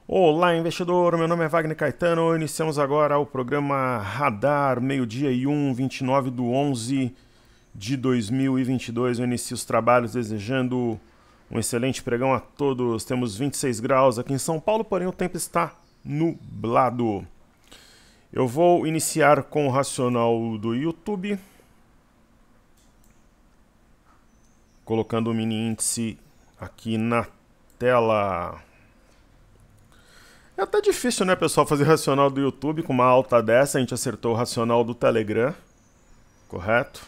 Olá, investidor. Meu nome é Wagner Caetano. Iniciamos agora o programa Radar, meio-dia e 29/11 de 2022. Eu inicio os trabalhos desejando um excelente pregão a todos. Temos 26 graus aqui em São Paulo, porém o tempo está nublado. Eu vou iniciar com o racional do YouTube, colocando o mini índice aqui na tela. É até difícil, né, pessoal, fazer racional do YouTube com uma alta dessa. A gente acertou o racional do Telegram, correto?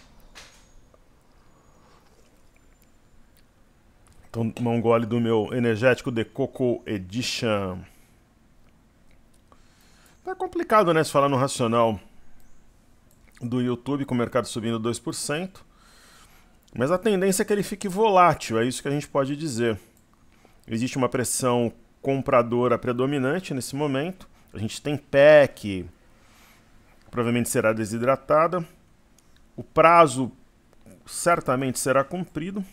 Então, tomar um gole do meu energético de Coco Edition. Tá complicado, né, se falar no racional do YouTube com o mercado subindo 2%. Mas a tendência é que ele fique volátil, é isso que a gente pode dizer. Existe uma pressão compradora predominante nesse momento. A gente tem PEC, provavelmente será desidratada. O prazo certamente será cumprido.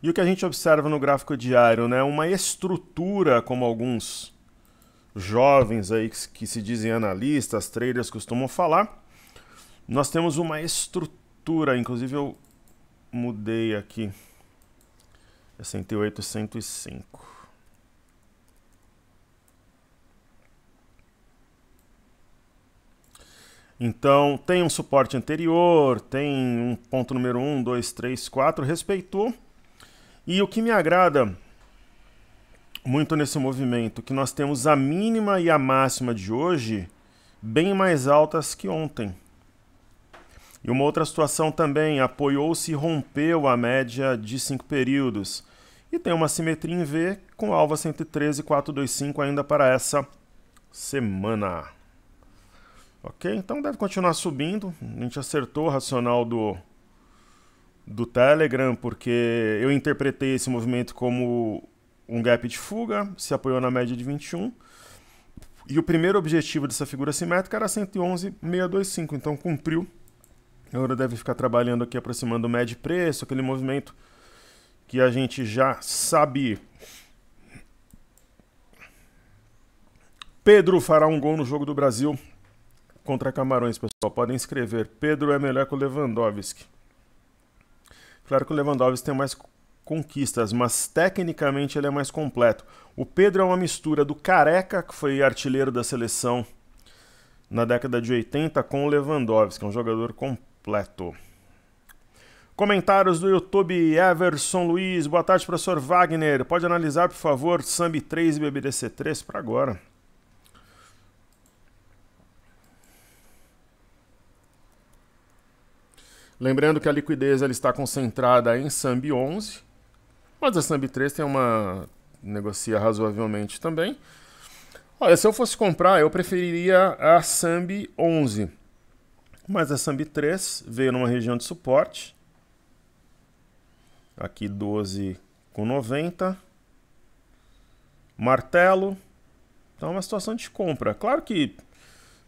E o que a gente observa no gráfico diário, né? Uma estrutura, como alguns jovens aí que se dizem analistas, traders costumam falar. Nós temos uma estrutura, inclusive eu mudei aqui. É 108, 105. Então, tem um suporte anterior, tem um ponto número 1, 2, 3, 4, respeitou. E o que me agrada muito nesse movimento, que nós temos a mínima e a máxima de hoje bem mais altas que ontem. E uma outra situação também, apoiou-se e rompeu a média de 5 períodos. E tem uma simetria em V com alvo a 113,425 ainda para essa semana. Ok? Então deve continuar subindo. A gente acertou o racional do Telegram, porque eu interpretei esse movimento como um gap de fuga, se apoiou na média de 21. E o primeiro objetivo dessa figura simétrica era 111,625, então cumpriu. Agora deve ficar trabalhando aqui aproximando o médio preço, aquele movimento que a gente já sabe. Pedro fará um gol no Jogo do Brasil contra Camarões, pessoal. Podem escrever. Pedro é melhor que o Lewandowski. Claro que o Lewandowski tem mais conquistas, mas tecnicamente ele é mais completo. O Pedro é uma mistura do Careca, que foi artilheiro da seleção na década de 80, com o Lewandowski, um jogador completo. Comentários do YouTube, Everson Luiz. Boa tarde, professor Wagner. Pode analisar, por favor, Sambi 3 e BBDC 3 para agora. Lembrando que a liquidez ela está concentrada em Sambi 11, mas a Sambi 3 tem uma negocia razoavelmente também. Olha, se eu fosse comprar, eu preferiria a Sambi 11, mas a Sambi 3 veio numa região de suporte, aqui 12,90, martelo, então é uma situação de compra. Claro que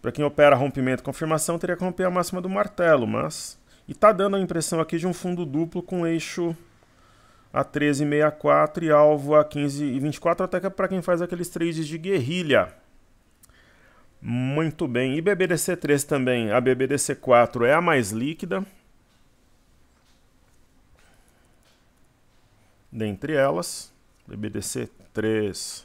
para quem opera rompimento e confirmação teria que romper a máxima do martelo, mas... E tá dando a impressão aqui de um fundo duplo com eixo a 13,64 e alvo a 15,24, até que é para quem faz aqueles trades de guerrilha. Muito bem. E BBDC3 também. A BBDC4 é a mais líquida dentre elas. BBDC3.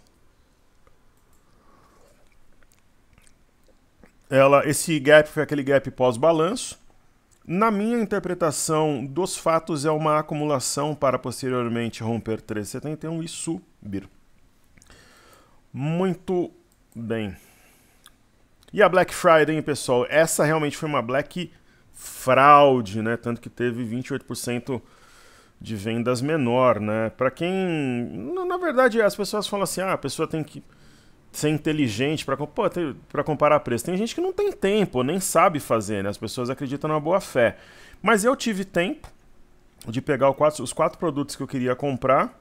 Esse gap foi aquele gap pós-balanço. Na minha interpretação dos fatos, é uma acumulação para posteriormente romper 13,71 e subir. Muito bem. E a Black Friday, hein, pessoal? Essa realmente foi uma Black Fraude, né? Tanto que teve 28% de vendas menor, né? Para quem... Na verdade, as pessoas falam assim, a pessoa tem que ser inteligente para comparar preço. Tem gente que não tem tempo, nem sabe fazer, né? As pessoas acreditam na boa fé. Mas eu tive tempo de pegar os 4 produtos que eu queria comprar.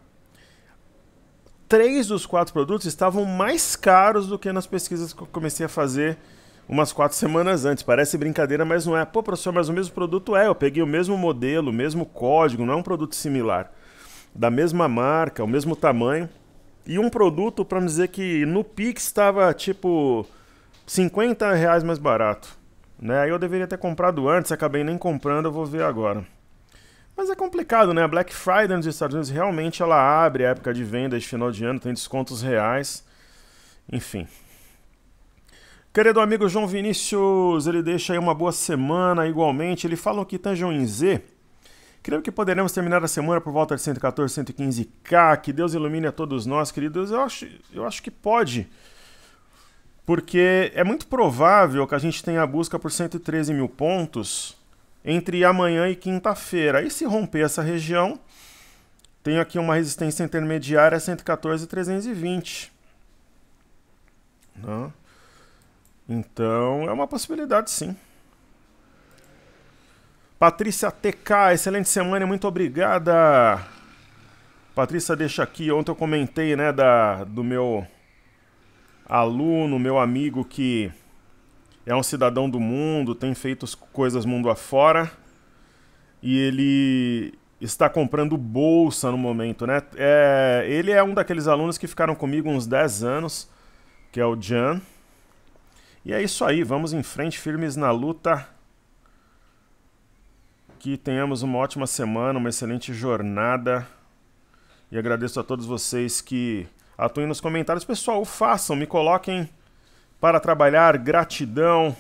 3 dos 4 produtos estavam mais caros do que nas pesquisas que eu comecei a fazer umas 4 semanas antes. Parece brincadeira, mas não é. Pô, professor, mas o mesmo produto é. Eu peguei o mesmo modelo, o mesmo código, não é um produto similar. Da mesma marca, o mesmo tamanho. E um produto para me dizer que no Pix estava tipo R$ 50 mais barato. Né? Aí eu deveria ter comprado antes, acabei nem comprando, eu vou ver agora. Mas é complicado, né? A Black Friday nos Estados Unidos realmente ela abre a época de venda de final de ano, tem descontos reais. Enfim. Querido amigo João Vinícius, ele deixa aí uma boa semana igualmente. Ele fala que Tanjão em Z. Creio que poderemos terminar a semana por volta de 114, 115k. Que Deus ilumine a todos nós, queridos. Eu acho que pode. Porque é muito provável que a gente tenha a busca por 113 mil pontos entre amanhã e quinta-feira. E se romper essa região, tenho aqui uma resistência intermediária 114,320. Né? Então, é uma possibilidade, sim. Patrícia TK, excelente semana, muito obrigada. Patrícia deixa aqui, ontem eu comentei, né, do meu aluno, meu amigo que é um cidadão do mundo, tem feito coisas mundo afora e ele está comprando bolsa no momento, né? Ele é um daqueles alunos que ficaram comigo uns 10 anos, que é o Jan. E é isso aí, vamos em frente, firmes na luta. Que tenhamos uma ótima semana, uma excelente jornada. E agradeço a todos vocês que atuem nos comentários. Pessoal, façam, me coloquem para trabalhar, gratidão.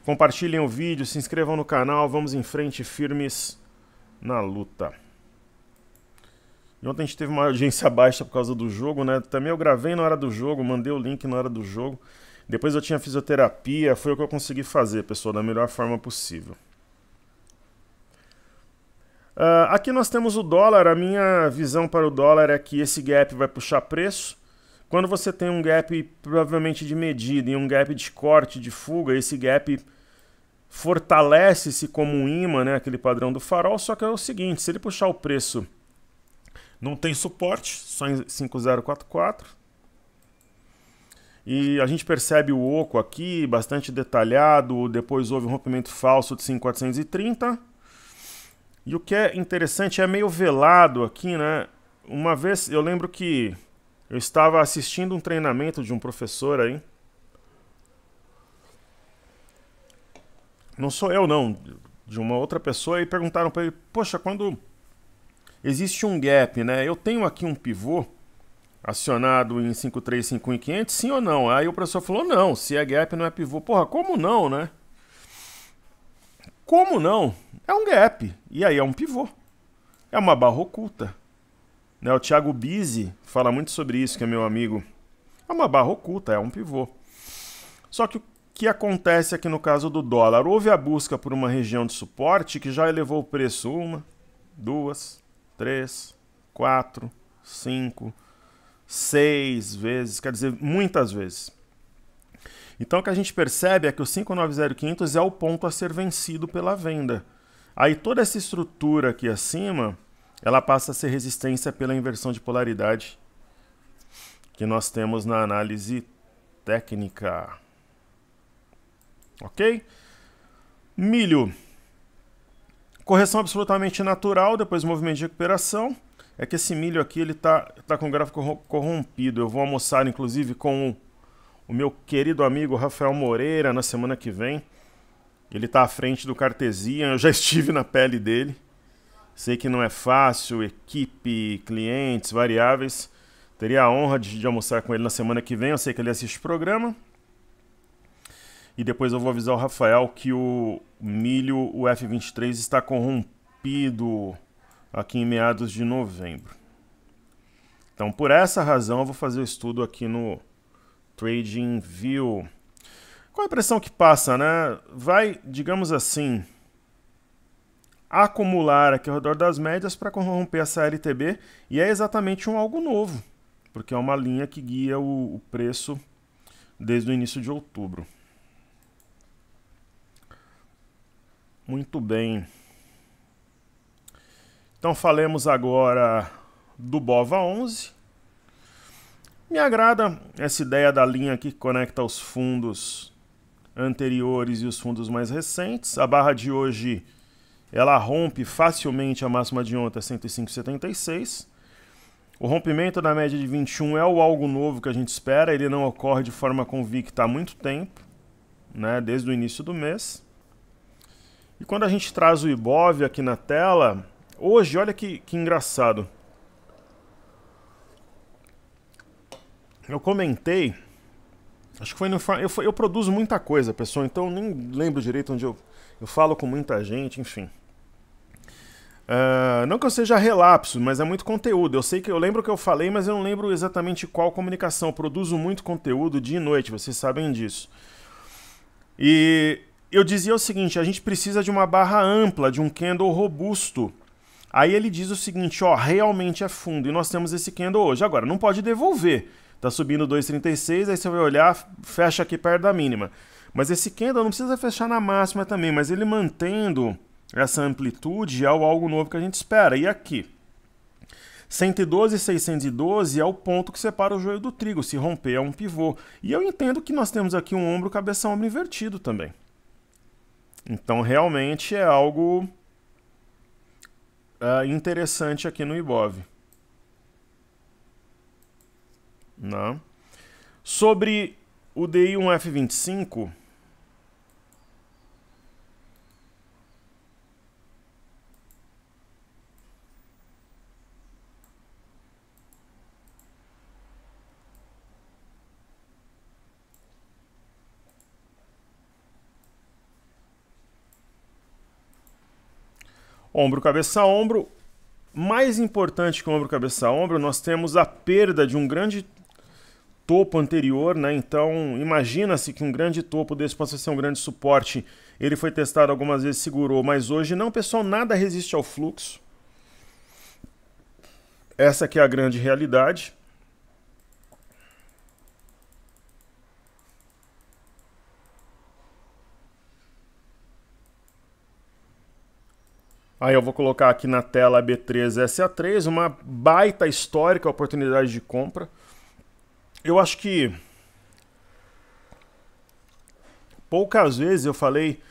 Compartilhem o vídeo, se inscrevam no canal, vamos em frente, firmes na luta. E ontem a gente teve uma audiência baixa por causa do jogo, né? Também eu gravei na hora do jogo, mandei o link na hora do jogo. Depois eu tinha fisioterapia, foi o que eu consegui fazer, pessoal, da melhor forma possível. Aqui nós temos o dólar, a minha visão para o dólar é que esse gap vai puxar preço. Quando você tem um gap provavelmente de medida e um gap de corte, de fuga, esse gap fortalece-se como um imã, né, aquele padrão do farol, só que é o seguinte, se ele puxar o preço, não tem suporte, só em 5044. E a gente percebe o oco aqui, bastante detalhado, depois houve um rompimento falso de 5430. E o que é interessante é meio velado aqui, né? Uma vez eu lembro que eu estava assistindo um treinamento de um professor aí. Não sou eu não, de uma outra pessoa, e perguntaram para ele, poxa, quando existe um gap, né? Eu tenho aqui um pivô acionado em 5351 e 500, sim ou não? Aí o professor falou, não, se é gap não é pivô. Porra, como não, né? Como não? É um gap. E aí é um pivô. É uma barra oculta. Né? O Thiago Bizzi fala muito sobre isso, que é meu amigo. É uma barra oculta, é um pivô. Só que o que acontece aqui no caso do dólar? Houve a busca por uma região de suporte que já elevou o preço 1, 2, 3, 4, 5, 6 vezes, quer dizer, muitas vezes. Então o que a gente percebe é que o 590,500 é o ponto a ser vencido pela venda. Aí toda essa estrutura aqui acima, ela passa a ser resistência pela inversão de polaridade que nós temos na análise técnica. Ok? Milho. Correção absolutamente natural, depois movimento de recuperação. É que esse milho aqui ele tá com o gráfico corrompido. Eu vou almoçar inclusive com o meu querido amigo Rafael Moreira na semana que vem. Ele está à frente do Cartesian, eu já estive na pele dele. Sei que não é fácil, equipe, clientes, variáveis. Teria a honra de almoçar com ele na semana que vem, eu sei que ele assiste o programa. E depois eu vou avisar o Rafael que o milho, o F23, está corrompido aqui em meados de novembro. Então, por essa razão, eu vou fazer o estudo aqui no TradingView. Qual a impressão que passa, né? Vai, digamos assim, acumular aqui ao redor das médias para corromper essa LTB, e é exatamente algo novo, porque é uma linha que guia o preço desde o início de outubro. Muito bem. Então falemos agora do BOVA11. Me agrada essa ideia da linha aqui que conecta os fundos anteriores e os fundos mais recentes. A barra de hoje ela rompe facilmente a máxima de ontem a 105,76. O rompimento da média de 21 é o algo novo que a gente espera, ele não ocorre de forma convicta há muito tempo, né, desde o início do mês. E quando a gente traz o Ibov aqui na tela, hoje, olha que engraçado. Eu comentei, acho que foi no... Eu produzo muita coisa, pessoal, então eu nem lembro direito onde eu falo com muita gente, enfim. Não que eu seja relapso, mas é muito conteúdo. Eu sei que eu lembro o que eu falei, mas eu não lembro exatamente qual comunicação. Eu produzo muito conteúdo dia e noite, vocês sabem disso. E eu dizia o seguinte, a gente precisa de uma barra ampla, de um candle robusto. Aí ele diz o seguinte, ó, realmente é fundo, e nós temos esse candle hoje. Agora, não pode devolver. Tá subindo 2,36, aí você vai olhar, fecha aqui perto da mínima. Mas esse candle não precisa fechar na máxima também, mas ele mantendo essa amplitude é algo novo que a gente espera. E aqui, 112,612 é o ponto que separa o joio do trigo. Se romper é um pivô. E eu entendo que nós temos aqui um ombro, cabeça, ombro invertido também. Então, realmente é algo interessante aqui no Ibov. Não. Sobre o DI1F25... Ombro, cabeça, ombro. Mais importante que o ombro, cabeça, ombro, nós temos a perda de um grande topo anterior, né? Então, imagina-se que um grande topo desse possa ser um grande suporte. Ele foi testado algumas vezes, segurou, mas hoje não, pessoal, nada resiste ao fluxo. Essa aqui é a grande realidade. Aí eu vou colocar aqui na tela a B3SA3, uma baita histórica oportunidade de compra. Eu acho que poucas vezes eu falei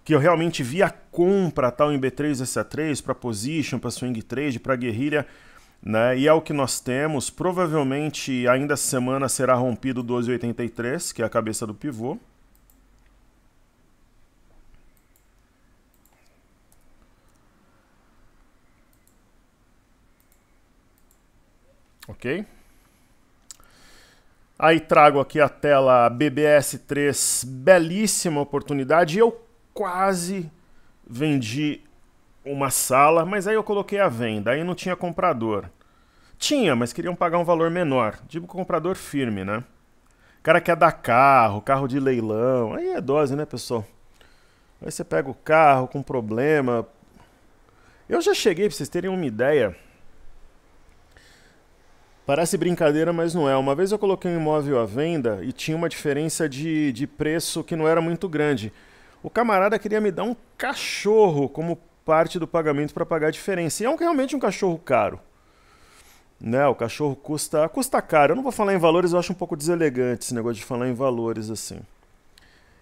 que eu realmente vi a compra tal em B3SA3 para position, para swing trade, para guerrilha, né? E é o que nós temos. Provavelmente ainda essa semana será rompido o 12,83, que é a cabeça do pivô. Ok? Aí trago aqui a tela BBS3, belíssima oportunidade. Eu quase vendi uma sala, mas aí eu coloquei a venda, aí não tinha comprador. Tinha, mas queriam pagar um valor menor. Digo comprador firme, né? O cara quer dar carro, carro de leilão. Aí é dose, né, pessoal? Aí você pega o carro com problema. Eu já cheguei, pra vocês terem uma ideia. Parece brincadeira, mas não é. Uma vez eu coloquei um imóvel à venda e tinha uma diferença de preço que não era muito grande. O camarada queria me dar um cachorro como parte do pagamento para pagar a diferença. E é realmente um cachorro caro. Né? O cachorro custa caro. Eu não vou falar em valores, eu acho um pouco deselegante esse negócio de falar em valores assim.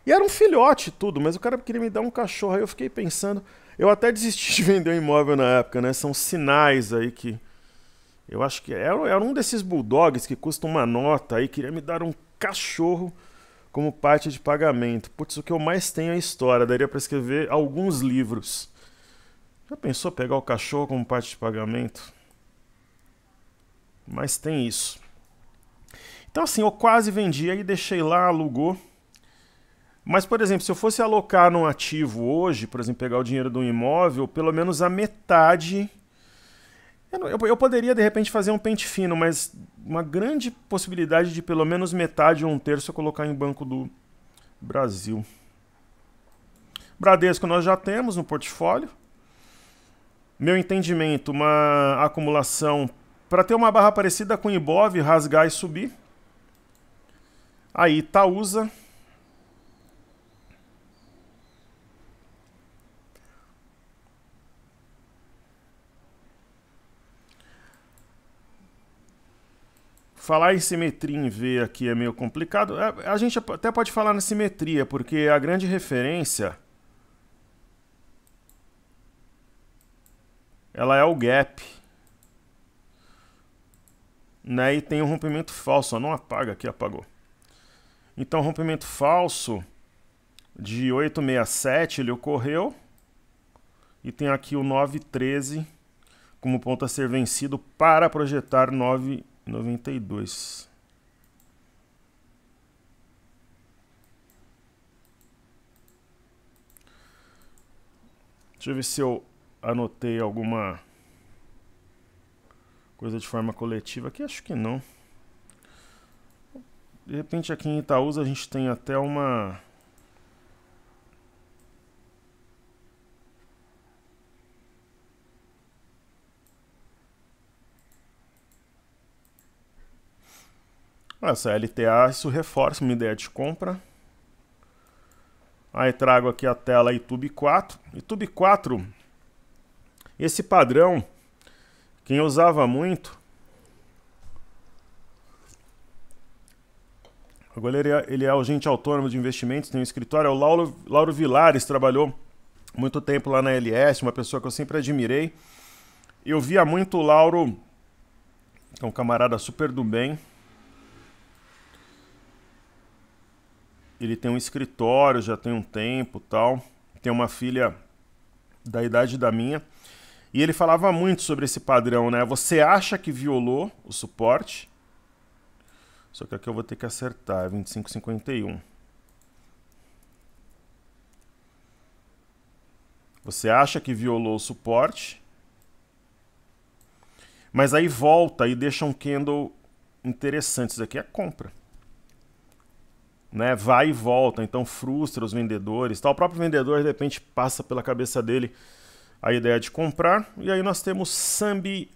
E era um filhote tudo, mas o cara queria me dar um cachorro. Aí eu fiquei pensando... Eu até desisti de vender um imóvel na época, né? São sinais aí que... Eu acho que era um desses bulldogs que custa uma nota aí, queria me dar um cachorro como parte de pagamento. Putz, o que eu mais tenho é a história, daria para escrever alguns livros. Já pensou pegar o cachorro como parte de pagamento? Mas tem isso. Então assim, eu quase vendi, aí deixei lá, alugou. Mas, por exemplo, se eu fosse alocar num ativo hoje, por exemplo, pegar o dinheiro de um imóvel, pelo menos a metade... Eu poderia, de repente, fazer um pente fino, mas uma grande possibilidade de pelo menos metade ou um terço eu colocar em Banco do Brasil. Bradesco nós já temos no portfólio. Meu entendimento, uma acumulação para ter uma barra parecida com o Ibov, rasgar e subir. Aí Itaúsa. Falar em simetria em V aqui é meio complicado. A gente até pode falar na simetria, porque a grande referência ela é o gap. né? E tem um rompimento falso, ó, não apaga aqui, apagou. Então, rompimento falso de 867 ele ocorreu. E tem aqui o 913 como ponto a ser vencido para projetar 9,92. Deixa eu ver se eu anotei alguma coisa de forma coletiva aqui. Acho que não. De repente aqui em Itaúsa a gente tem até uma... Essa LTA, isso reforça uma ideia de compra. Aí trago aqui a tela YouTube 4. YouTube 4, esse padrão, quem usava muito... Agora ele é agente autônomo de investimentos, tem um escritório, é o Lauro Vilares, trabalhou muito tempo lá na LS, uma pessoa que eu sempre admirei. Eu via muito o Lauro, é um camarada super do bem. Ele tem um escritório, já tem um tempo, tal. Tem uma filha da idade da minha. E ele falava muito sobre esse padrão, né? Você acha que violou o suporte? Só que aqui eu vou ter que acertar, é 25,51. Você acha que violou o suporte, mas aí volta e deixa um candle interessante. Isso aqui é compra. Né, vai e volta, então frustra os vendedores. Tá? O próprio vendedor, de repente, passa pela cabeça dele a ideia de comprar. E aí nós temos Sambi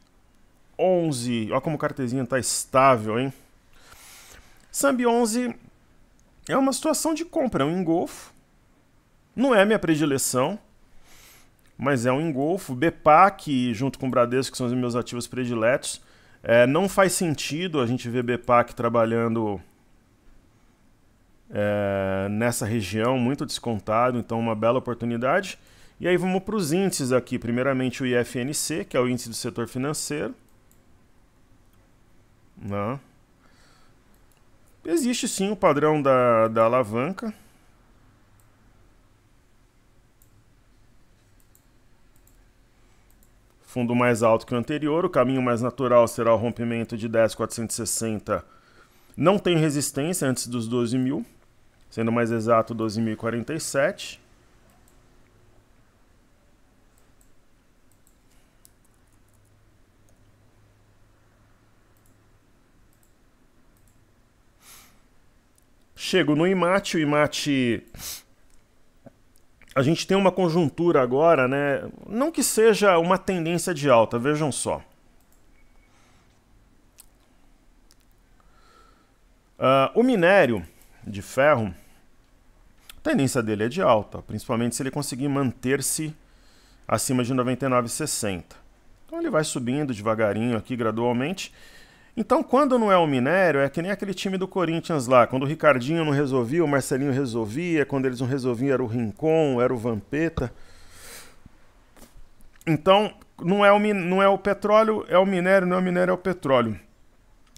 11. Olha como o cartezinho está estável, hein? Sambi 11 é uma situação de compra, é um engolfo. Não é a minha predileção, mas é um engolfo. BPAC, junto com o Bradesco, que são os meus ativos prediletos. Não faz sentido a gente ver BPAC trabalhando... nessa região, muito descontado, então uma bela oportunidade. E aí vamos para os índices aqui, primeiramente o IFNC, que é o índice do setor financeiro. Não. Existe sim o padrão da alavanca. Fundo mais alto que o anterior, o caminho mais natural será o rompimento de 10.460. Não tem resistência antes dos 12 mil. Sendo mais exato, 12.047. Chego no IMAT, o IMAT... A gente tem uma conjuntura agora, né? Não que seja uma tendência de alta, vejam só. O minério de ferro, a tendência dele é de alta, principalmente se ele conseguir manter-se acima de 99,60. Então ele vai subindo devagarinho aqui, gradualmente. Então quando não é o minério, é que nem aquele time do Corinthians lá, quando o Ricardinho não resolvia, o Marcelinho resolvia, quando eles não resolviam era o Rincon, era o Vampeta. Então não é o petróleo, é o minério, não é o minério, é o petróleo.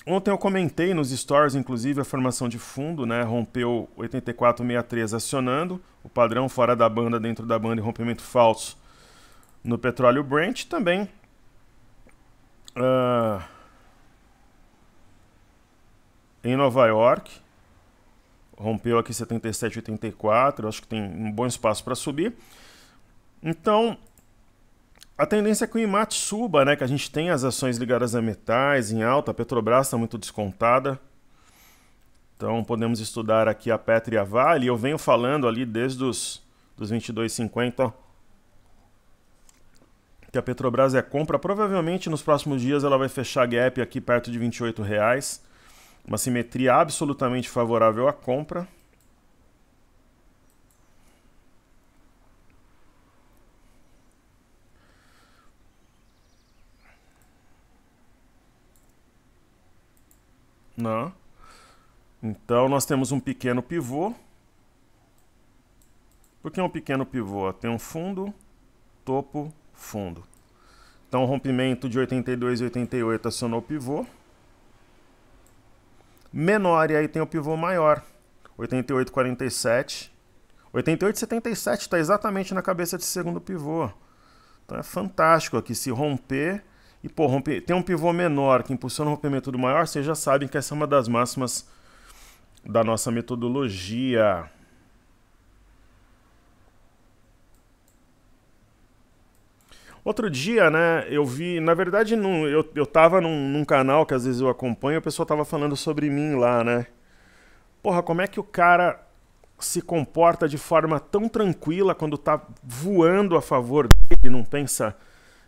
Ontem eu comentei nos stories, inclusive, a formação de fundo, né? Rompeu 84,63 acionando, o padrão fora da banda, dentro da banda e rompimento falso no petróleo Brent. Também em Nova York, rompeu aqui 77,84, acho que tem um bom espaço para subir. Então... a tendência é que o IMAT suba, né? Que a gente tem as ações ligadas a metais em alta, a Petrobras está muito descontada. Então podemos estudar aqui a Petro e a Vale. Eu venho falando ali desde os 22,50 que a Petrobras é compra. Provavelmente nos próximos dias ela vai fechar gap aqui perto de R$28. Uma simetria absolutamente favorável à compra. Não. Então nós temos um pequeno pivô. Por que um pequeno pivô? Tem um fundo, topo, fundo. Então o rompimento de 82 e 88 acionou o pivô. menor, e aí tem o pivô maior, 88,47. 88,77 está exatamente na cabeça desse segundo pivô. Então é fantástico aqui, se romper, e pô, tem um pivô menor que impulsiona o rompimento do maior, vocês já sabem que essa é uma das máximas da nossa metodologia. Outro dia, né, eu vi, na verdade, eu tava num canal que às vezes eu acompanho, o pessoal tava falando sobre mim lá, né? Porra, como é que o cara se comporta de forma tão tranquila quando tá voando a favor dele, não pensa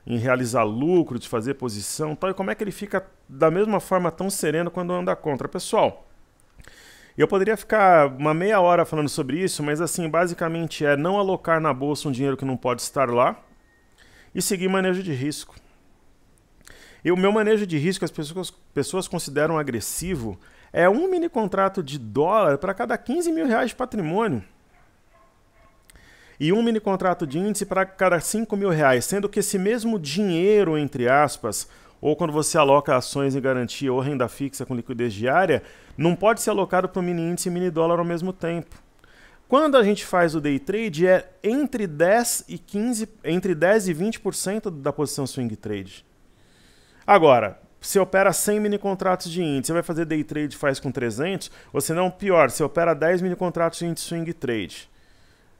em realizar lucro, de fazer posição, tal, e como é que ele fica da mesma forma tão sereno quando anda contra? Pessoal, eu poderia ficar uma meia hora falando sobre isso, mas assim, basicamente é não alocar na bolsa um dinheiro que não pode estar lá e seguir manejo de risco. E o meu manejo de risco, as pessoas consideram agressivo, é um mini contrato de dólar para cada 15 mil reais de patrimônio. E um mini contrato de índice para cada 5 mil reais, sendo que esse mesmo dinheiro, entre aspas, ou quando você aloca ações em garantia ou renda fixa com liquidez diária, não pode ser alocado para o mini índice e mini dólar ao mesmo tempo. Quando a gente faz o day trade, é entre 10 e 20% da posição swing trade. Agora, você opera 100 mini contratos de índice, você vai fazer day trade, faz com 300, ou se não, pior, você opera 10 mini contratos de índice swing trade.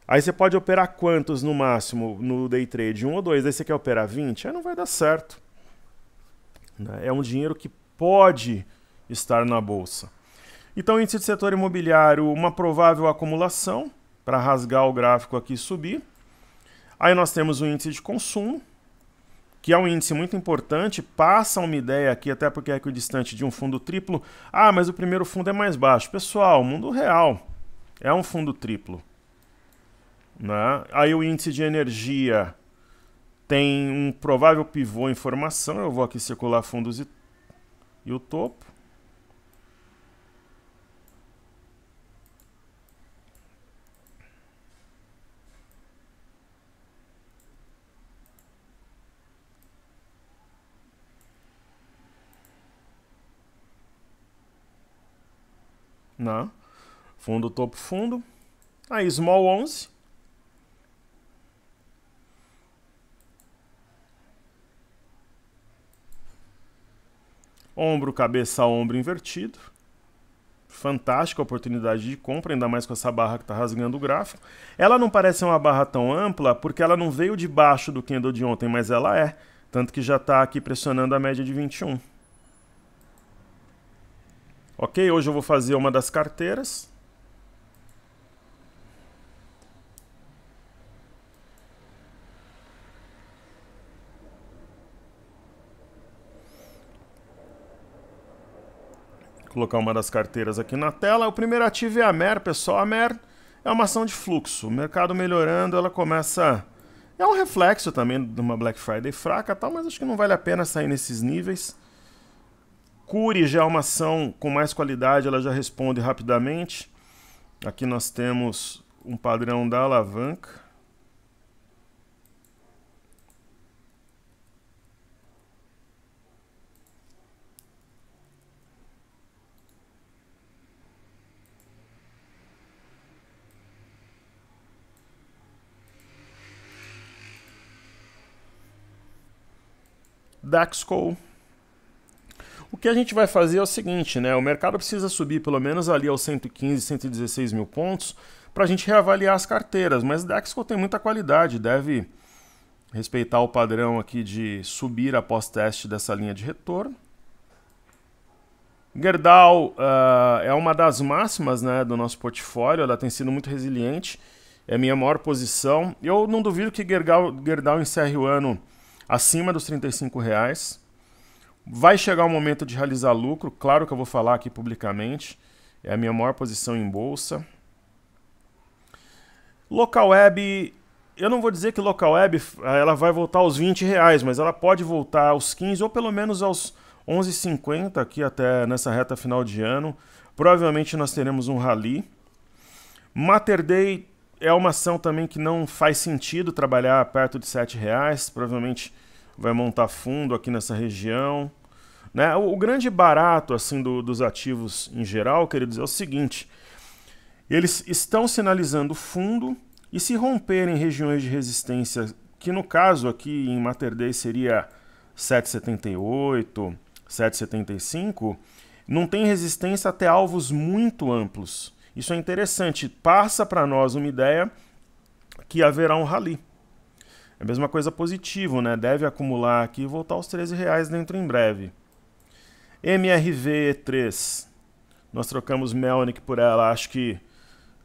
Aí você pode operar quantos no máximo no day trade? 1 ou 2, aí você quer operar 20? Aí não vai dar certo. É um dinheiro que pode estar na bolsa. Então, índice de setor imobiliário, uma provável acumulação, para rasgar o gráfico aqui e subir. Aí nós temos o índice de consumo, que é um índice muito importante, passa uma ideia aqui, até porque é equidistante de um fundo triplo. Ah, mas o primeiro fundo é mais baixo. Pessoal, o mundo real é um fundo triplo. Né? Aí o índice de energia tem um provável pivô em formação. Eu vou aqui circular fundos e o topo. Né? Fundo, topo, fundo. Aí small 11. Ombro, cabeça, ombro invertido. Fantástica oportunidade de compra, ainda mais com essa barra que está rasgando o gráfico. Ela não parece uma barra tão ampla porque ela não veio de baixo do candle de ontem, mas ela é. Tanto que já está aqui pressionando a média de 21. Ok, hoje eu vou fazer uma das carteiras. Colocar uma das carteiras aqui na tela. O primeiro ativo é a MER, pessoal. A MER é uma ação de fluxo. O mercado melhorando, ela começa... É um reflexo também de uma Black Friday fraca, tal, mas acho que não vale a pena sair nesses níveis. Cury já é uma ação com mais qualidade, ela já responde rapidamente. Aqui nós temos um padrão da alavanca. Dexco. O que a gente vai fazer é o seguinte, né? O mercado precisa subir pelo menos ali aos 115, 116 mil pontos para a gente reavaliar as carteiras, mas Dexco tem muita qualidade, deve respeitar o padrão aqui de subir após teste dessa linha de retorno. Gerdau é uma das máximas, né, do nosso portfólio, ela tem sido muito resiliente, é a minha maior posição. Eu não duvido que Gerdau encerre o ano acima dos R$35. Vai chegar o momento de realizar lucro, claro que eu vou falar aqui publicamente, é a minha maior posição em bolsa. Localweb, eu não vou dizer que Localweb ela vai voltar aos R$20, mas ela pode voltar aos 15 ou pelo menos aos 11,50 aqui até nessa reta final de ano. Provavelmente nós teremos um rally. Mater Dei é uma ação também que não faz sentido trabalhar perto de R$7. Provavelmente vai montar fundo aqui nessa região. né? O grande barato assim dos ativos em geral, queridos, é o seguinte: eles estão sinalizando fundo e se romperem regiões de resistência, que no caso aqui em Mater Dei seria 7,78, 7,75, não tem resistência até alvos muito amplos. Isso é interessante, passa para nós uma ideia que haverá um rally. É a mesma coisa positivo, né? Deve acumular aqui e voltar aos R$13 dentro em breve. MRV3, nós trocamos Melnick por ela, acho que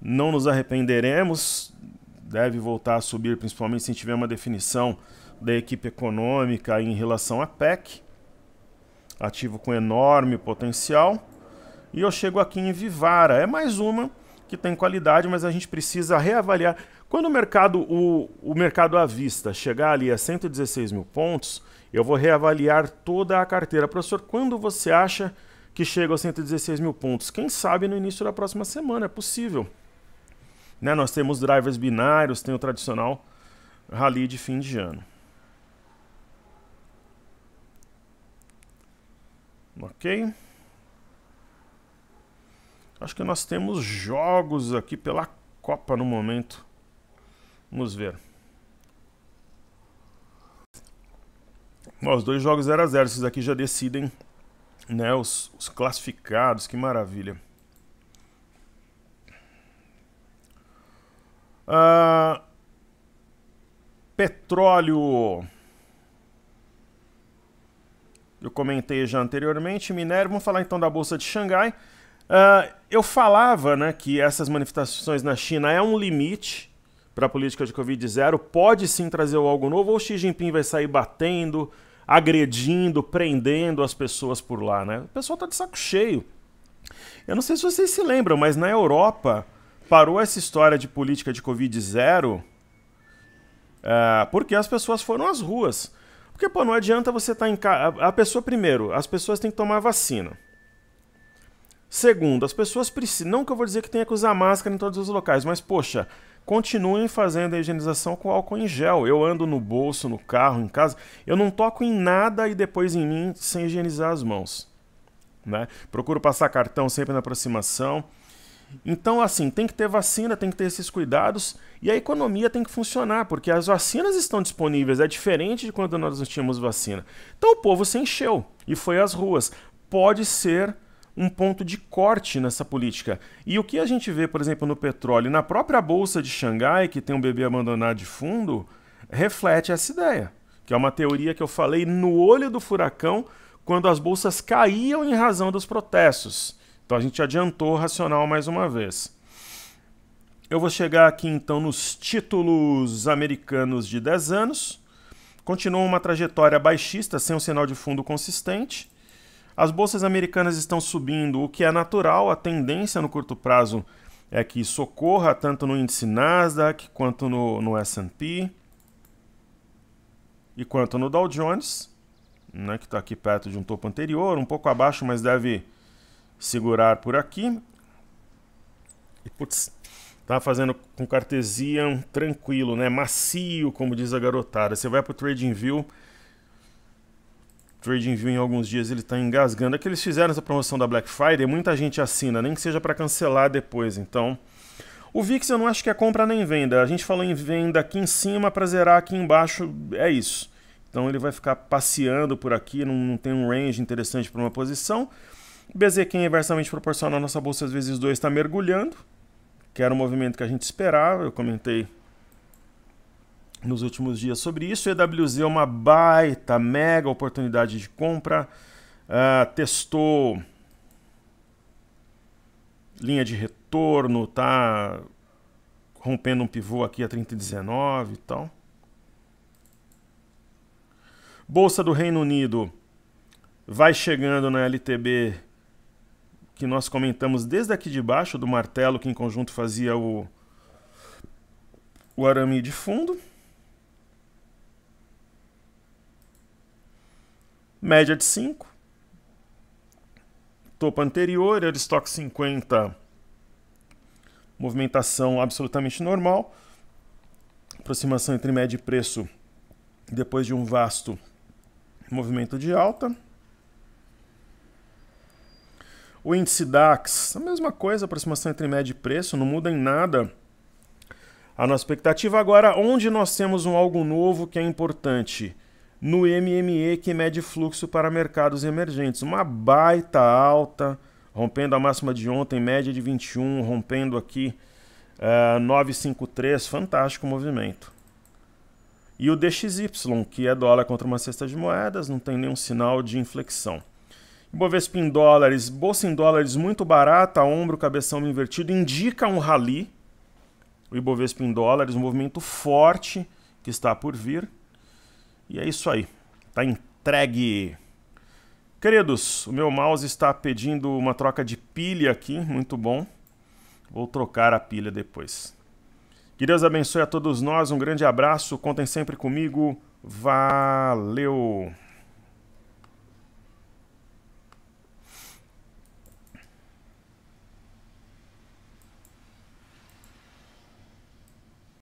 não nos arrependeremos, deve voltar a subir, principalmente se tiver uma definição da equipe econômica em relação à PEC, ativo com enorme potencial. E eu chego aqui em Vivara, é mais uma que tem qualidade, mas a gente precisa reavaliar. Quando o mercado à vista chegar ali a 116 mil pontos, eu vou reavaliar toda a carteira. Professor, quando você acha que chega aos 116 mil pontos? Quem sabe no início da próxima semana, é possível. Né? Nós temos drivers binários, tem o tradicional rally de fim de ano. Ok? Acho que nós temos jogos aqui pela Copa no momento. Vamos ver. Os dois jogos 0-0. Esses aqui já decidem, né, os classificados. Que maravilha. Petróleo. Eu comentei já anteriormente. Minério. Vamos falar então da Bolsa de Xangai. Eu falava, né, que essas manifestações na China é um limite para a política de Covid-0, pode sim trazer algo novo, ou o Xi Jinping vai sair batendo, agredindo, prendendo as pessoas por lá, né? O pessoal tá de saco cheio. Eu não sei se vocês se lembram, mas na Europa parou essa história de política de Covid-0 porque as pessoas foram às ruas. Porque, pô, não adianta você estar em casa... A pessoa, primeiro, as pessoas têm que tomar vacina. Segundo, as pessoas precisam... Não que eu vou dizer que tenha que usar máscara em todos os locais, mas, poxa, continuem fazendo a higienização com álcool em gel. Eu ando no bolso, no carro, em casa, eu não toco em nada e depois em mim sem higienizar as mãos. Né? Procuro passar cartão sempre na aproximação. Então, assim, tem que ter vacina, tem que ter esses cuidados e a economia tem que funcionar, porque as vacinas estão disponíveis, é diferente de quando nós não tínhamos vacina. Então o povo se encheu e foi às ruas. Pode ser um ponto de corte nessa política. E o que a gente vê, por exemplo, no petróleo, na própria Bolsa de Xangai, que tem um bebê abandonado de fundo, reflete essa ideia, que é uma teoria que eu falei no olho do furacão, quando as bolsas caíam em razão dos protestos. Então a gente adiantou o racional mais uma vez. Eu vou chegar aqui então nos títulos americanos de 10 anos. Continua uma trajetória baixista, sem um sinal de fundo consistente. As bolsas americanas estão subindo, o que é natural. A tendência no curto prazo é que isso ocorra tanto no índice Nasdaq, quanto no S&P e quanto no Dow Jones, né, que está aqui perto de um topo anterior, um pouco abaixo, mas deve segurar por aqui. E putz, tá fazendo com Cartesian tranquilo, né? Macio, como diz a garotada. Você vai pro TradingView em alguns dias ele tá engasgando. É que eles fizeram essa promoção da Black Friday, muita gente assina, nem que seja para cancelar depois. Então, o VIX eu não acho que é compra nem venda. A gente falou em venda aqui em cima para zerar aqui embaixo, é isso. Então ele vai ficar passeando por aqui, não tem um range interessante para uma posição. BZQ inversamente proporcional à nossa bolsa vezes 2 está mergulhando, que era um movimento que a gente esperava, eu comentei nos últimos dias sobre isso. EWZ é uma baita, mega oportunidade de compra, testou linha de retorno, tá rompendo um pivô aqui a 30,19 e tal. Bolsa do Reino Unido vai chegando na LTB, que nós comentamos desde aqui de baixo, do martelo, que em conjunto fazia o arame de fundo. Média de 5. Topo anterior, Eurostock 50. Movimentação absolutamente normal. Aproximação entre média e preço depois de um vasto movimento de alta. O índice DAX, a mesma coisa, aproximação entre média e preço, não muda em nada a nossa expectativa. Agora, onde nós temos algo novo que é importante? No MME, que mede fluxo para mercados emergentes. Uma baita alta, rompendo a máxima de ontem, média de 21, rompendo aqui 953, fantástico movimento. E o DXY, que é dólar contra uma cesta de moedas, não tem nenhum sinal de inflexão. Ibovespa em dólares, bolsa em dólares muito barata, ombro, cabeção invertido, indica um rally. O Ibovespa em dólares, um movimento forte que está por vir. E é isso aí, tá entregue. Queridos, o meu mouse está pedindo uma troca de pilha aqui, muito bom. Vou trocar a pilha depois. Que Deus abençoe a todos nós, um grande abraço, contem sempre comigo, valeu!